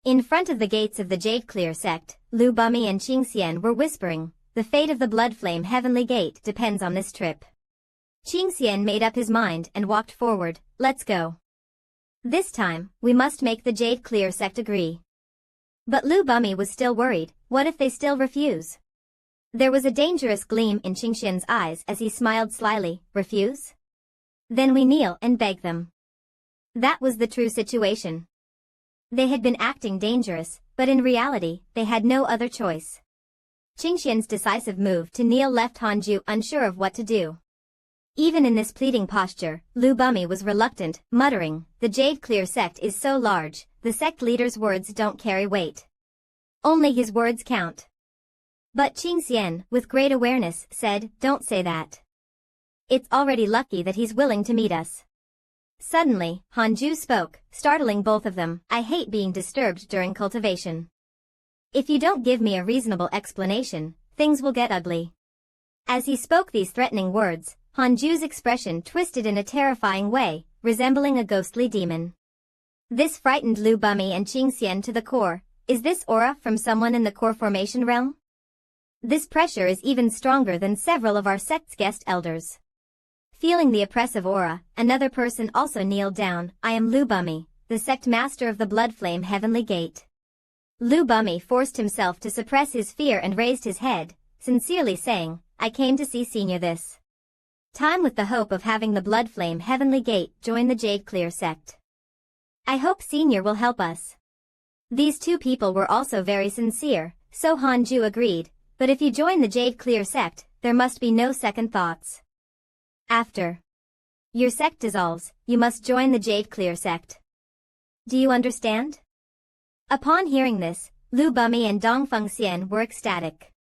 In front of the gates of the Jade Clear sect, Lu Bumi and Qingxian were whispering, "The fate of the Blood Flame Heavenly Gate depends on this trip." Qingxian made up his mind and walked forward. "Let's go. This time, we must make the Jade Clear sect agree." But Lu Bumi was still worried. What if they still refuse? There was a dangerous gleam in Qingxian's eyes as he smiled slyly. "Refuse? Then we kneel and beg them." That was the true situation. They had been acting dangerous, but in reality, they had no other choice. Qingxian's decisive move to kneel left Hanju unsure of what to do. Even in this pleading posture, Lu Bumi was reluctant, muttering, "The Jade Clear sect is so large, the sect leader's words don't carry weight. Only his words count." But Qingxian, with great awareness, said, "Don't say that. It's already lucky that he's willing to meet us." Suddenly, Hanju spoke, startling both of them. "I hate being disturbed during cultivation. If you don't give me a reasonable explanation, things will get ugly." As he spoke these threatening words, Hanju's expression twisted in a terrifying way, resembling a ghostly demon. This frightened Lu Bumi and Qingxian to the core. Is this aura from someone in the core formation realm? This pressure is even stronger than several of our sect's guest elders. Feeling the oppressive aura, another person also kneeled down. "I am Lu Bumi, the sect master of the Blood Flame Heavenly Gate." Lu Bumi forced himself to suppress his fear and raised his head, sincerely saying, "I came to see Senior this time with the hope of having the Blood Flame Heavenly Gate join the Jade Clear sect. I hope Senior will help us." These two people were also very sincere, so Hanju agreed, "But if you join the Jade Clear sect, there must be no second thoughts. After your sect dissolves, you must join the Jade Clear sect. Do you understand?" Upon hearing this, Lu Bumi and Dongfeng Xian were ecstatic.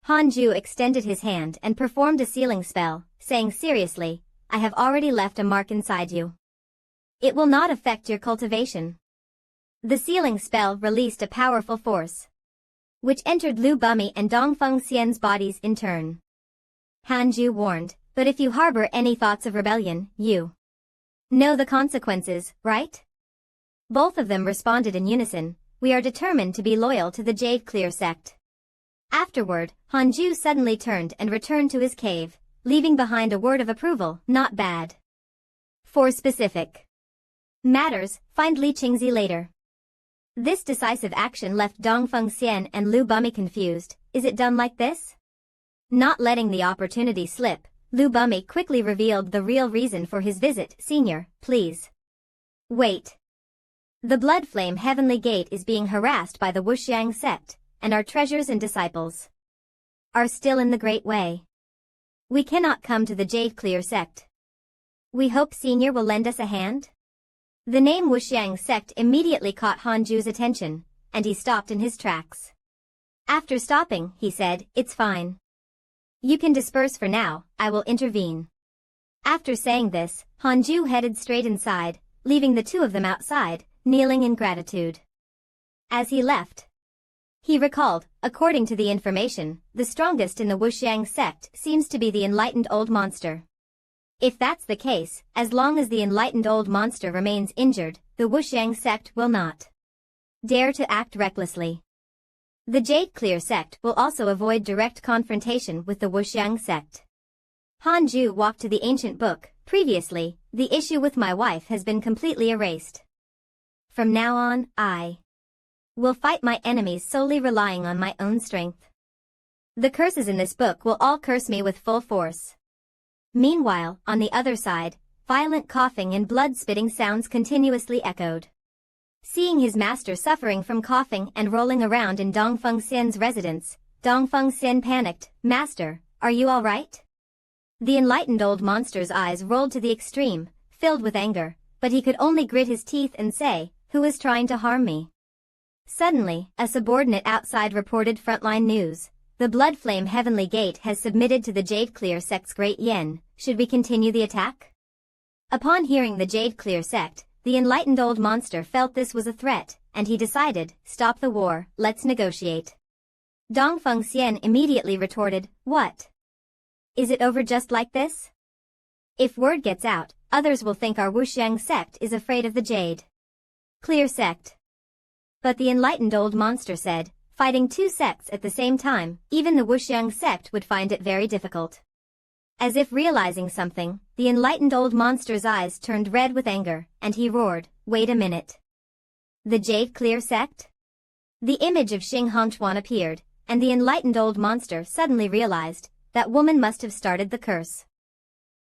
Hanju extended his hand and performed a sealing spell, saying seriously, "I have already left a mark inside you. It will not affect your cultivation." The sealing spell released a powerful force, which entered Lu Bumi and Dongfeng Xian's bodies in turn. Hanju warned, "But if you harbor any thoughts of rebellion, you know the consequences, right?" Both of them responded in unison, "We are determined to be loyal to the Jade Clear sect." Afterward, Hanju suddenly turned and returned to his cave, leaving behind a word of approval. "Not bad. For specific matters, find Li Qingzi later." This decisive action left Dongfeng Xian and Lu Bumi confused. Is it done like this? Not letting the opportunity slip, Lu Bumi quickly revealed the real reason for his visit. "Senior, please wait. The Blood Flame Heavenly Gate is being harassed by the Wuxiang sect, and our treasures and disciples are still in the Great Way. We cannot come to the Jade Clear sect. We hope Senior will lend us a hand." The name Wuxiang sect immediately caught Hanju's attention, and he stopped in his tracks. After stopping, he said, "It's fine. You can disperse for now, I will intervene." After saying this, Hanju headed straight inside, leaving the two of them outside, kneeling in gratitude. As he left, he recalled, according to the information, the strongest in the Wuxiang sect seems to be the enlightened old monster. If that's the case, as long as the enlightened old monster remains injured, the Wuxiang sect will not dare to act recklessly. The Jade Clear sect will also avoid direct confrontation with the Wuxiang sect. Hanju walked to the ancient book. "Previously, the issue with my wife has been completely erased. From now on, I will fight my enemies solely relying on my own strength. The curses in this book will all curse me with full force." Meanwhile, on the other side, violent coughing and blood-spitting sounds continuously echoed. Seeing his master suffering from coughing and rolling around in Dongfeng Xian's residence, Dongfeng Xian panicked. "Master, are you all right?" The enlightened old monster's eyes rolled to the extreme, filled with anger, but he could only grit his teeth and say, "Who is trying to harm me?" Suddenly, a subordinate outside reported frontline news. "The Blood Flame Heavenly Gate has submitted to the Jade Clear sect's Great Yen. Should we continue the attack?" Upon hearing the Jade Clear sect, the enlightened old monster felt this was a threat, and he decided, "Stop the war, let's negotiate." Dongfeng Xian immediately retorted, "What? Is it over just like this? If word gets out, others will think our Wuxiang sect is afraid of the Jade Clear sect. But the enlightened old monster said, fighting two sects at the same time, even the Wuxiang sect would find it very difficult. As if realizing something, the enlightened old monster's eyes turned red with anger, and he roared, "Wait a minute. The Jade Clear sect?" The image of Xing Hongchuan appeared, and the enlightened old monster suddenly realized, that woman must have started the curse.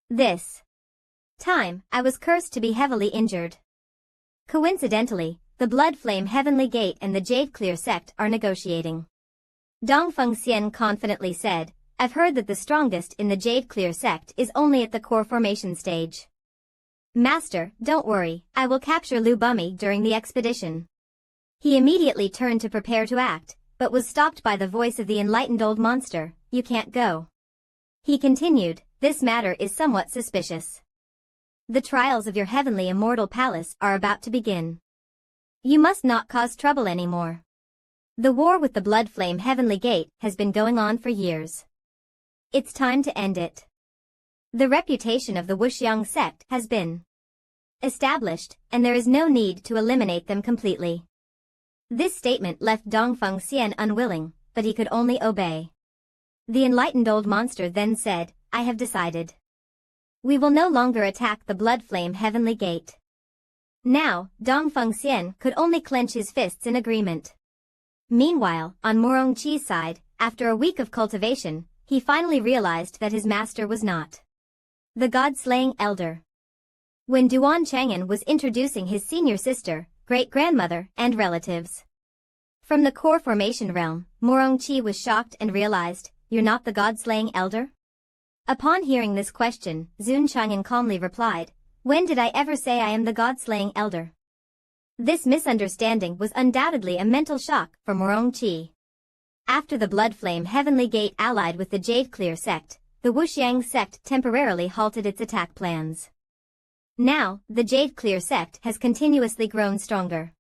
This time, I was cursed to be heavily injured. Coincidentally, the Blood Flame Heavenly Gate and the Jade Clear sect are negotiating. Dongfeng Xian confidently said, I've heard that the strongest in the Jade Clear sect is only at the core formation stage. Master, don't worry, I will capture Lu Bumi during the expedition. He immediately turned to prepare to act, but was stopped by the voice of the enlightened old monster, you can't go. He continued, this matter is somewhat suspicious. The trials of your heavenly immortal palace are about to begin. You must not cause trouble anymore. The war with the Blood Flame Heavenly Gate has been going on for years. It's time to end it. The reputation of the Wuxiang sect has been established, and there is no need to eliminate them completely. This statement left Dongfeng Xian unwilling, but he could only obey. The enlightened old monster then said, I have decided. We will no longer attack the Blood Flame Heavenly Gate. Now, Dongfeng Xian could only clench his fists in agreement. Meanwhile, on Morongqi's side, after a week of cultivation, he finally realized that his master was not the god-slaying elder. When Duan Chang'an was introducing his senior sister, great-grandmother, and relatives from the core formation realm, Morongqi was shocked and realized, you're not the god-slaying elder? Upon hearing this question, Zun Chang'an calmly replied, when did I ever say I am the god-slaying elder? This misunderstanding was undoubtedly a mental shock for Morongqi. After the Blood Flame Heavenly Gate allied with the Jade Clear sect, the Wuxiang sect temporarily halted its attack plans. Now, the Jade Clear sect has continuously grown stronger.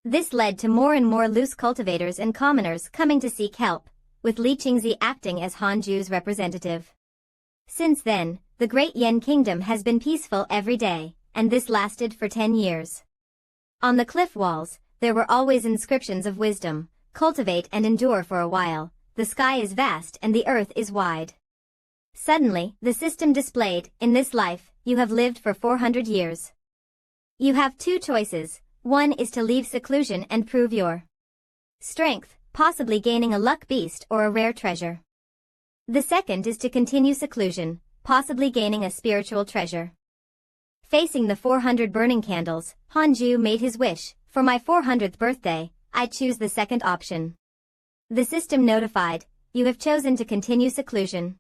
This led to more and more loose cultivators and commoners coming to seek help, with Li Qingzi acting as Hanju's representative. Since then, the Great Yan Kingdom has been peaceful every day, and this lasted for 10 years. On the cliff walls, there were always inscriptions of wisdom, cultivate and endure for a while, the sky is vast and the earth is wide. Suddenly, the system displayed, in this life, you have lived for 400 years. You have two choices, one is to leave seclusion and prove your strength, possibly gaining a luck beast or a rare treasure. The second is to continue seclusion, possibly gaining a spiritual treasure. Facing the 400 burning candles, Hanju made his wish, for my 400th birthday, I choose the second option. The system notified, you have chosen to continue seclusion.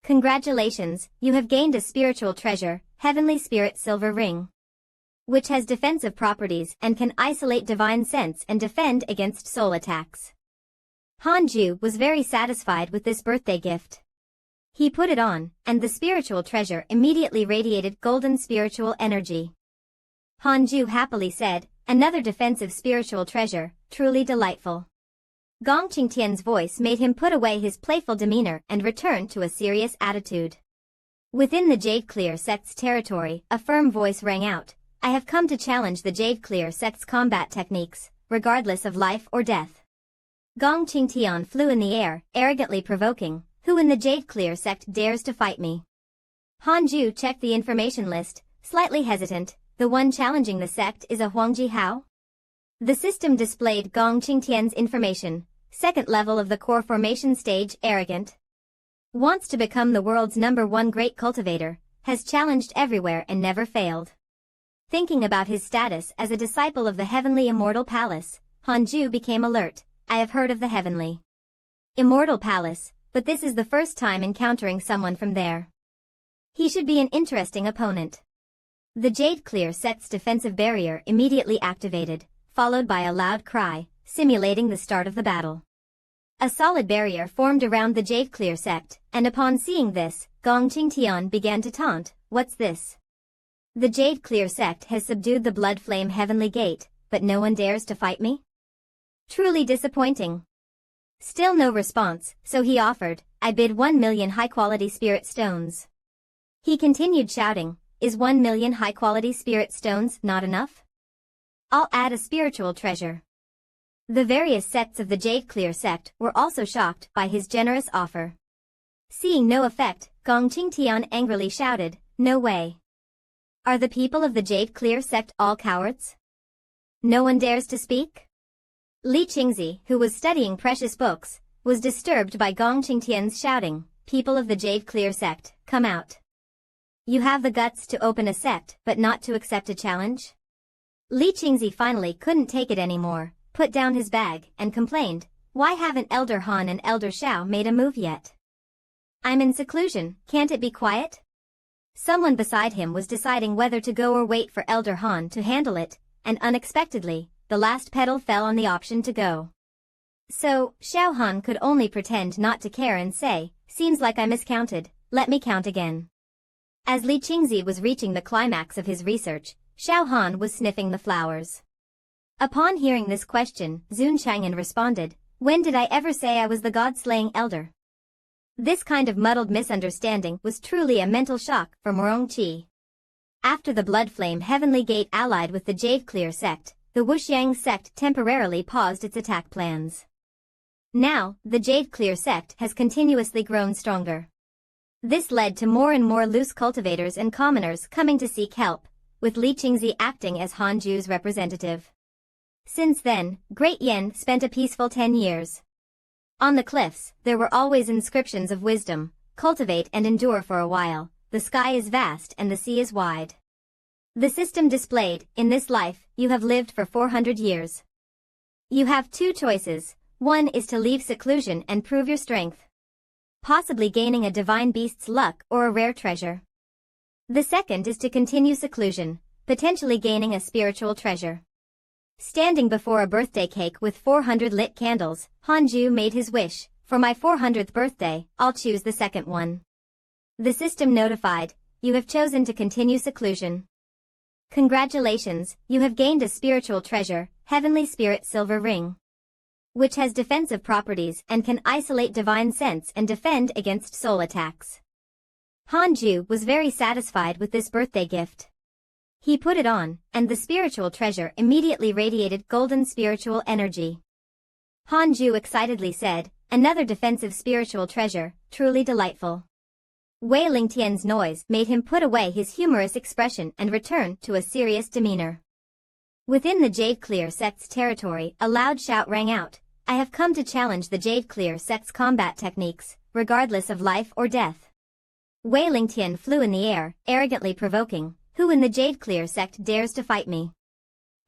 Congratulations, you have gained a spiritual treasure, Heavenly Spirit Silver Ring, which has defensive properties and can isolate divine sense and defend against soul attacks. Hanju was very satisfied with this birthday gift. He put it on, and the spiritual treasure immediately radiated golden spiritual energy. Hanju happily said, another defensive spiritual treasure, truly delightful. Gong Qingtian's voice made him put away his playful demeanor and return to a serious attitude. Within the Jade Clear sect's territory, a firm voice rang out, I have come to challenge the Jade Clear sect's combat techniques, regardless of life or death. Gong Qingtian flew in the air, arrogantly provoking, who in the Jade Clear sect dares to fight me? Hanju checked the information list, slightly hesitant, the one challenging the sect is a Huangji Hao? The system displayed Gong Qingtian's information, second level of the core formation stage, arrogant. Wants to become the world's #1 great cultivator, has challenged everywhere and never failed. Thinking about his status as a disciple of the Heavenly Immortal Palace, Hanju became alert, I have heard of the Heavenly Immortal Palace, but this is the first time encountering someone from there. He should be an interesting opponent. The Jade Clear sect's defensive barrier immediately activated, followed by a loud cry, simulating the start of the battle. A solid barrier formed around the Jade Clear sect, and upon seeing this, Gong Qingtian began to taunt, what's this? The Jade Clear sect has subdued the Blood Flame Heavenly Gate, but no one dares to fight me? Truly disappointing. Still no response, so he offered, I bid 1 million high-quality spirit stones. He continued shouting, is 1 million high-quality spirit stones not enough? I'll add a spiritual treasure. The various sects of the Jade Clear sect were also shocked by his generous offer. Seeing no effect, Gong Qingtian angrily shouted, "No way. Are the people of the Jade Clear sect all cowards? No one dares to speak?" Li Qingzi, who was studying precious books, was disturbed by Gong Qingtian's shouting, "People of the Jade Clear sect, come out. You have the guts to open a sect but not to accept a challenge?" Li Qingzi finally couldn't take it anymore, put down his bag, and complained, "Why haven't Elder Han and Elder Shao made a move yet? I'm in seclusion, can't it be quiet?" Someone beside him was deciding whether to go or wait for Elder Han to handle it, and unexpectedly, the last petal fell on the option to go. So, Xiao Han could only pretend not to care and say, "Seems like I miscounted, let me count again." As Li Qingzi was reaching the climax of his research, Xiao Han was sniffing the flowers. Upon hearing this question, Zun Chang'an responded, "When did I ever say I was the god-slaying elder?" This kind of muddled misunderstanding was truly a mental shock for Morong Qi. After the Blood Flame Heavenly Gate allied with the Jade Clear sect, the Wuxiang sect temporarily paused its attack plans. Now, the Jade Clear sect has continuously grown stronger. This led to more and more loose cultivators and commoners coming to seek help, with Li Qingzi acting as Hanju's representative. Since then, Great Yen spent a peaceful 10 years. On the cliffs, there were always inscriptions of wisdom, "Cultivate and endure for a while, the sky is vast and the sea is wide." The system displayed, "In this life, you have lived for 400 years. You have two choices. One is to leave seclusion and prove your strength, possibly gaining a divine beast's luck or a rare treasure. The second is to continue seclusion, potentially gaining a spiritual treasure." Standing before a birthday cake with 400 lit candles, Hanju made his wish, "For my 400th birthday, I'll choose the second one." The system notified, "You have chosen to continue seclusion. Congratulations, you have gained a spiritual treasure, Heavenly Spirit Silver Ring, which has defensive properties and can isolate divine sense and defend against soul attacks." Hanju was very satisfied with this birthday gift. He put it on, and the spiritual treasure immediately radiated golden spiritual energy. Hanju excitedly said, "Another defensive spiritual treasure, truly delightful." Wei Lingtian's noise made him put away his humorous expression and return to a serious demeanor. Within the Jade Clear sect's territory, a loud shout rang out, "I have come to challenge the Jade Clear sect's combat techniques, regardless of life or death." Wei Lingtian flew in the air, arrogantly provoking, "Who in the Jade Clear sect dares to fight me?"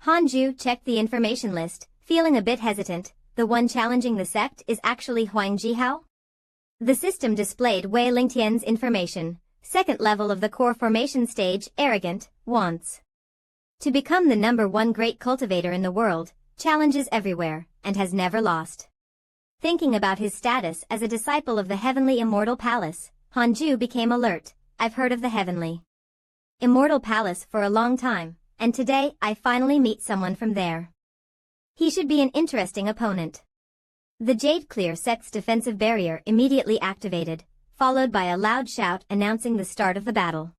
Hanju checked the information list, feeling a bit hesitant. The one challenging the sect is actually Huang Jihao? The system displayed Wei Lingtian's information, second level of the core formation stage, arrogant, wants to become the #1 great cultivator in the world, challenges everywhere, and has never lost. Thinking about his status as a disciple of the Heavenly Immortal Palace, Hanju became alert. "I've heard of the Heavenly Immortal Palace for a long time, and today I finally meet someone from there. He should be an interesting opponent." The Jade Clear sect's defensive barrier immediately activated, followed by a loud shout announcing the start of the battle.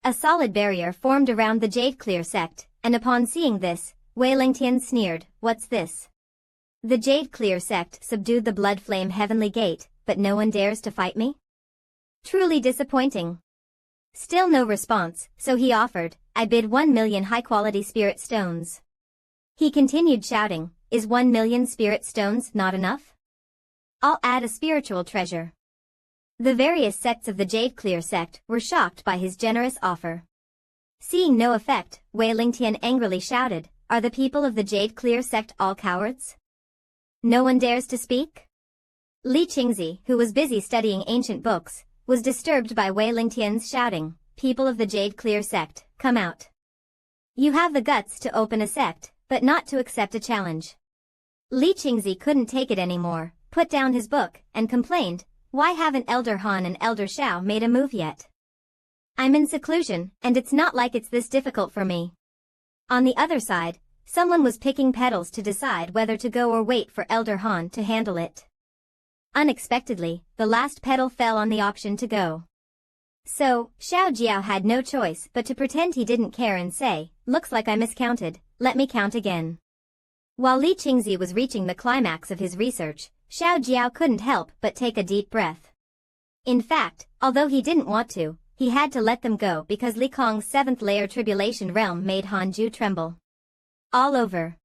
A solid barrier formed around the Jade Clear sect, and upon seeing this, Wei Lingtian sneered, "What's this? The Jade Clear sect subdued the Blood Flame Heavenly Gate, but no one dares to fight me? Truly disappointing." Still no response, so he offered, "I bid 1 million high-quality spirit stones." He continued shouting, "Is 1 million spirit stones not enough? I'll add a spiritual treasure." The various sects of the Jade Clear sect were shocked by his generous offer. Seeing no effect, Wei Lingtian angrily shouted, "Are the people of the Jade Clear sect all cowards? No one dares to speak?" Li Qingzi, who was busy studying ancient books, was disturbed by Wei Lingtian's shouting, "People of the Jade Clear sect, come out. You have the guts to open a sect, but not to accept a challenge." Li Qingzi couldn't take it anymore, put down his book, and complained, "Why haven't Elder Han and Elder Shao made a move yet? I'm in seclusion, and it's not like it's this difficult for me." On the other side, someone was picking petals to decide whether to go or wait for Elder Han to handle it. Unexpectedly, the last petal fell on the option to go. So, Xiao Jiao had no choice but to pretend he didn't care and say, "Looks like I miscounted, let me count again." While Li Qingzi was reaching the climax of his research, Xiao Jiao couldn't help but take a deep breath. In fact, although he didn't want to, he had to let them go because Li Kong's 7th layer tribulation realm made Hanju tremble all over.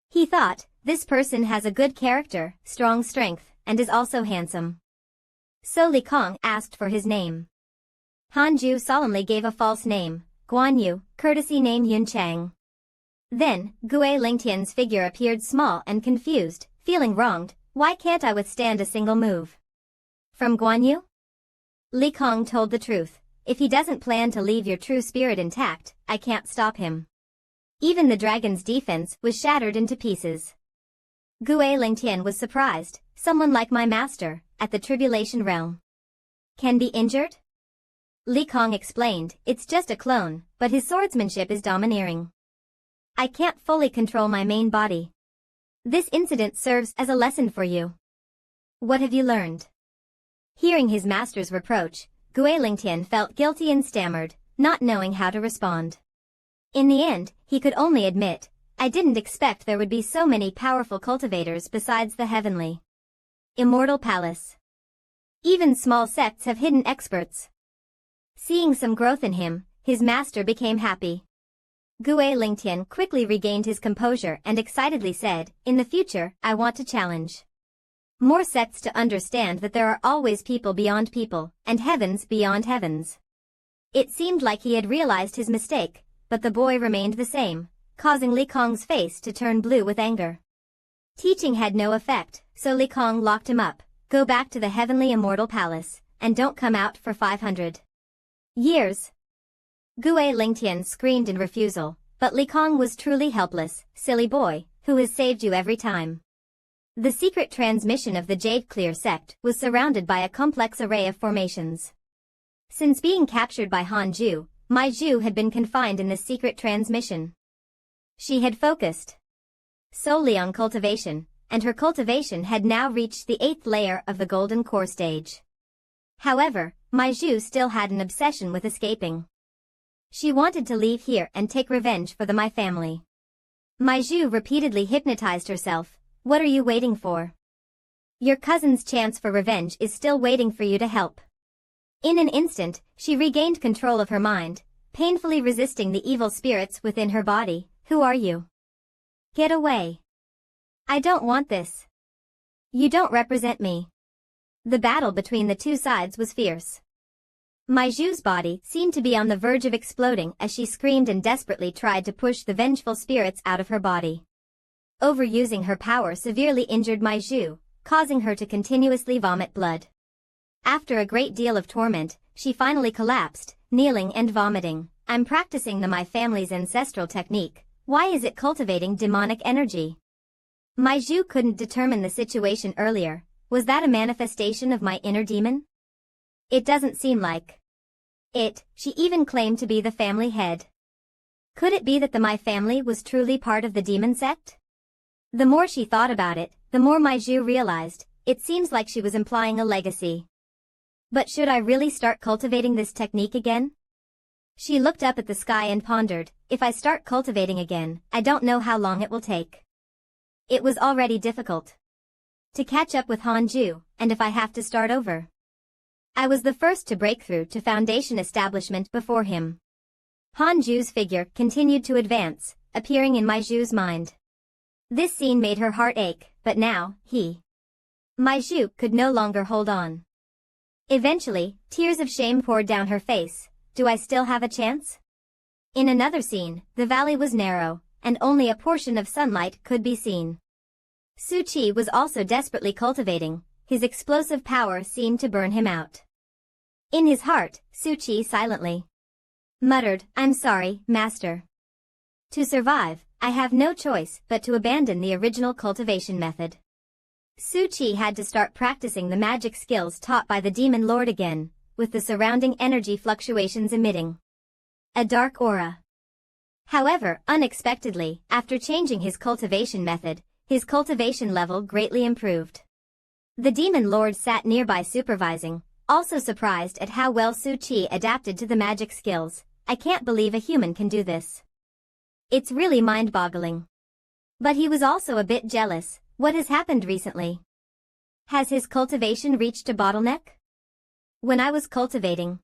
He thought, this person has a good character, strong strength, and is also handsome. So Li Kong asked for his name. Hanju solemnly gave a false name, Guanyu, courtesy name Yun Chang. Then, Gue Lingtian's figure appeared small and confused, feeling wronged. Why can't I withstand a single move from Guanyu? Li Kong told the truth. If he doesn't plan to leave your true spirit intact, I can't stop him. Even the dragon's defense was shattered into pieces. Gue Lingtian was surprised. Someone like my master, at the tribulation realm, can be injured? Li Kong explained, it's just a clone, but his swordsmanship is domineering. I can't fully control my main body. This incident serves as a lesson for you. What have you learned? Hearing his master's reproach, Gue Lingtian felt guilty and stammered, not knowing how to respond. In the end, he could only admit, I didn't expect there would be so many powerful cultivators besides the heavenly Immortal Palace. Even small sects have hidden experts. Seeing some growth in him, his master became happy. Gue Lingtian quickly regained his composure and excitedly said, in the future, I want to challenge more sects to understand that there are always people beyond people, and heavens beyond heavens. It seemed like he had realized his mistake, but the boy remained the same, causing Li Kong's face to turn blue with anger. Teaching had no effect, so Li Kong locked him up, go back to the heavenly immortal palace, and don't come out for 500 years. Gue Lingtian screamed in refusal, but Li Kong was truly helpless, silly boy, who has saved you every time. The secret transmission of the Jade Clear sect was surrounded by a complex array of formations. Since being captured by Hanju, MISU had been confined in this secret transmission. She had focused solely on cultivation, and her cultivation had now reached the 8th layer of the Golden Core stage. However, MISU still had an obsession with escaping. She wanted to leave here and take revenge for the My family. MISU repeatedly hypnotized herself. What are you waiting for? Your cousin's chance for revenge is still waiting for you to help. In an instant, she regained control of her mind, painfully resisting the evil spirits within her body. Who are you? Get away. I don't want this. You don't represent me. The battle between the two sides was fierce. MISU's body seemed to be on the verge of exploding as she screamed and desperately tried to push the vengeful spirits out of her body. Overusing her power severely injured MISU, causing her to continuously vomit blood. After a great deal of torment, she finally collapsed, kneeling and vomiting. I'm practicing my family's ancestral technique. Why is it cultivating demonic energy? MISU couldn't determine the situation earlier. Was that a manifestation of my inner demon? It doesn't seem like it. She even claimed to be the family head. Could it be that the My family was truly part of the demon sect? The more she thought about it, the more MISU realized, it seems like she was implying a legacy. But should I really start cultivating this technique again? She looked up at the sky and pondered, if I start cultivating again, I don't know how long it will take. It was already difficult to catch up with Hanju, and if I have to start over. I was the first to break through to foundation establishment before him. Hanju's figure continued to advance, appearing in MISU's mind. This scene made her heart ache, but now, MISU could no longer hold on. Eventually, tears of shame poured down her face. Do I still have a chance? In another scene, the valley was narrow, and only a portion of sunlight could be seen. Su Qi was also desperately cultivating. His explosive power seemed to burn him out. In his heart, Su Qi silently muttered, I'm sorry, master. To survive, I have no choice but to abandon the original cultivation method. Su Qi had to start practicing the magic skills taught by the Demon Lord again, with the surrounding energy fluctuations emitting a dark aura. However, unexpectedly, after changing his cultivation method, his cultivation level greatly improved. The Demon Lord sat nearby supervising, also surprised at how well Su Qi adapted to the magic skills. I can't believe a human can do this. It's really mind-boggling. But he was also a bit jealous. What has happened recently? Has his cultivation reached a bottleneck? When I was cultivating,